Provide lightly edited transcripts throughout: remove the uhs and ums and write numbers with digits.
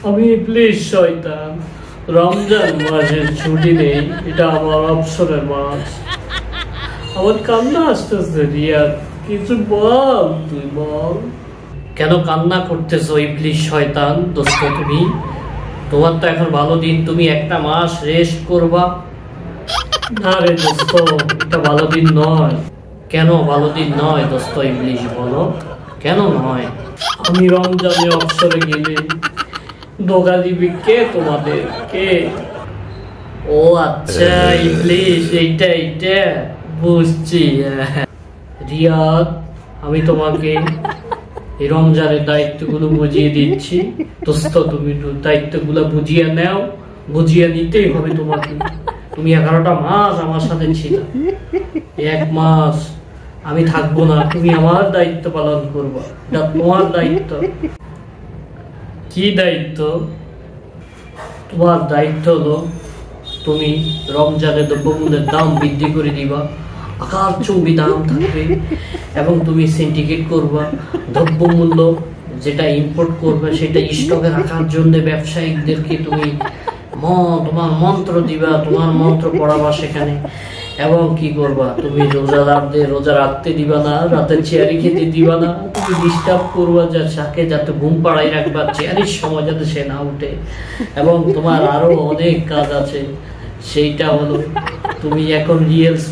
আমি ইবলিশ শয়তান। রমজান মাসের ছুটি নেই, এটা আমার অবসরের মাস। আমার কান্না আসতেছে রিয়াদ, কিছু বল, তুই বল। কেন কান্না করতেছো ইবলিশ শয়তান? দোস্ত তুমি, তোমার তো এখন ভালো দিন, তুমি একটা মাস রেস্ট করবা। না রে দোস্ত, এটা ভালো দিন নয়। কেন ভালো দিন নয় দোস্ত ইবলিশ, বলো কেন নয়? আমি রমজানে অবসরে গেলে ধোকা দিবি কে তোমাদের? কে? ও আচ্ছা ইবলিশ, এইটা বুঝছি। রিয়াদ, আমি তোমাকে এই রমজানের দায়িত্বগুলো বুঝিয়ে দিচ্ছি। দোস্ত তুমি দায়িত্বগুলো বুঝিয়ে নাও, বুঝিয়ে নিতেই হবে তোমাকে। তুমি 11টা মাস আমার সাথে ছিল, 1 মাস আমি থাকবো না, তুমি আমার দায়িত্ব পালন করবা। এটা তোমার দায়িত্ব। কি দায়িত্ব? তোমার দায়িত্ব হলো তুমি রমজানে দ্রব্যমূল্যের দাম বৃদ্ধি করে দিবা, আকাশচুম্বী দাম থাকবে, এবং তুমি সিন্ডিকেট করবা। দ্রব্যমূল্য যেটা ইম্পোর্ট করবে সেটা স্টকে রাখার জন্য ব্যবসায়িকদেরকে তুমি তোমার মন্ত্র দিবা, তোমার মন্ত্র পড়াবা সেখানে। এবং কি করবা, তুমি রোজাদারদের রোজা রাখতে দিবা না, রাতের চেয়ারি খেতে দিবা না, তুমি ডিস্টার্ব করবা যাতে ঘুম পাড়াই রাখবা চেয়ারির সময় যাতে সে না উঠে। এবং তোমার আরো অনেক কাজ আছে, সেইটা হলো তুমি এখন রিলস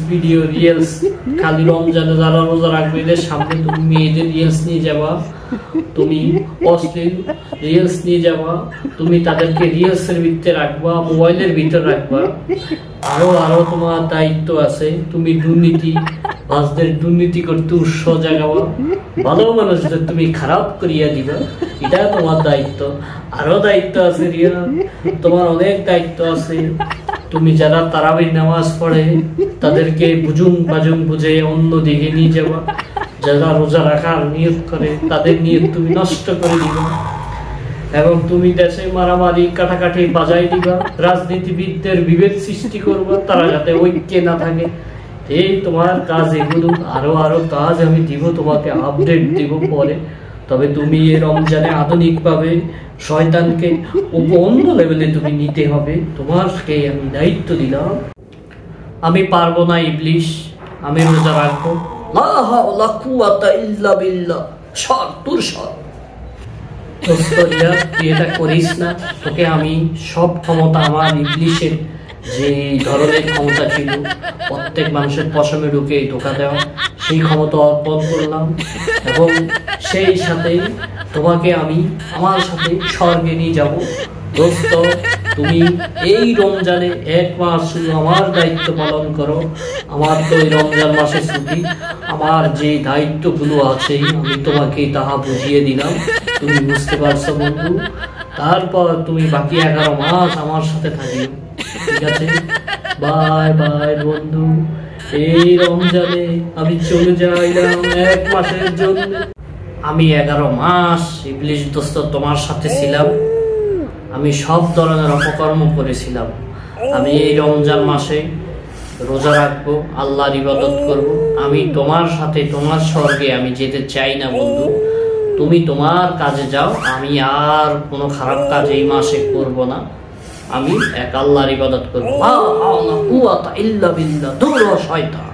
খালি রমজানে যারা রোজা রাখবে এদের সামনে তুমি মেয়েদের রিলস নিয়ে যাবা, তুমি অশ্লীল রিলস নিয়ে যাবা, তুমি তাদেরকে রিলসের ভিতরে রাখবা, মোবাইলের ভিতরে রাখবা। আরো তোমার দায়িত্ব আছে, তুমি দুর্নীতি করতে উৎসাহ জাগাবা, ভালো মানুষদের তুমি খারাপ করিয়া দিবা, এটা তোমার দায়িত্ব। আরো দায়িত্ব আছে রিয়া, তোমার অনেক দায়িত্ব আছে। তুমি যারা তারাবির নামাজ পড়ে তাদেরকে বাজুম বুঝে অন্য দিকে নিয়ে যাবা। যারা রোজা রাখার নিয়ত করে তাদের নিয়ত তুমি নষ্ট করে দিবা। এবং তুমি দেশে মারামারি কাটাকাটি বাজাই দিবা, রাজনীতিবিদদের বিভেদ সৃষ্টি করবা, তারা যাতে ঐক্যে না থাকে। এই তোমার কাজ এগুলো। আরো কাজ আমি দিব তোমাকে, আপডেট দিব পরে। তবে তুমি এই রমজানে আধুনিক ভাবে শয়তানকে অন্য লেভেলে তুমি নিতে হবে, তোমাকে আমি দায়িত্ব দিলাম। আমি পারবো না ইবলিশ, আমি রোজা রাখবো। লা হাওলা কুওয়াতা ইল্লা বিল্লাহ। সর, তোর সর। তুই এটা করিস না, তোকে আমি সব ক্ষমতা, আমার ইবলিশের যে ধরনের ক্ষমতা ছিল প্রত্যেক মানুষের পশমে ঢুকে ধোকা দেওয়া, সেই ক্ষমতা অর্পণ করলাম। এবং সেই সাথে তোমাকে আমি আমার সাথে স্বর্গে নিয়ে যাবো। দোস্ত তুমি এই রমজানে 1 মাস শুধু আমার দায়িত্ব পালন করো। আমার তো এই রমজান মাসে ছুটি, আমার যে দায়িত্বগুলো আছে আমি তোমাকে তাহা বুঝিয়ে দিলাম, তুমি বুঝতে পারছো বন্ধু। তারপর তুমি বাকি 11 মাস আমার সাথে থাকিও, ঠিক আছে? বাই বাই বন্ধু। এই রমজানে আমি চলে যাইলাম 1 মাসের জন্য। আমি 11 মাস ইবলিশ দোস্ত তোমার সাথে ছিলাম, আমি সব ধরনের অপকর্ম করেছিলাম। আমি এই রমজান মাসে রোজা রাখবো, আল্লাহর ইবাদত করব। আমি তোমার সাথে তোমার স্বর্গে আমি যেতে চাই না বন্ধু। তুমি তোমার কাজে যাও, আমি আর কোনো খারাপ কাজ এই মাসে করব না। আমি এক আল্লাহর ইবাদত করবো। লা হাওলা কুওয়াতা ইল্লা বিল্লাহ। দূর হ শয়তান।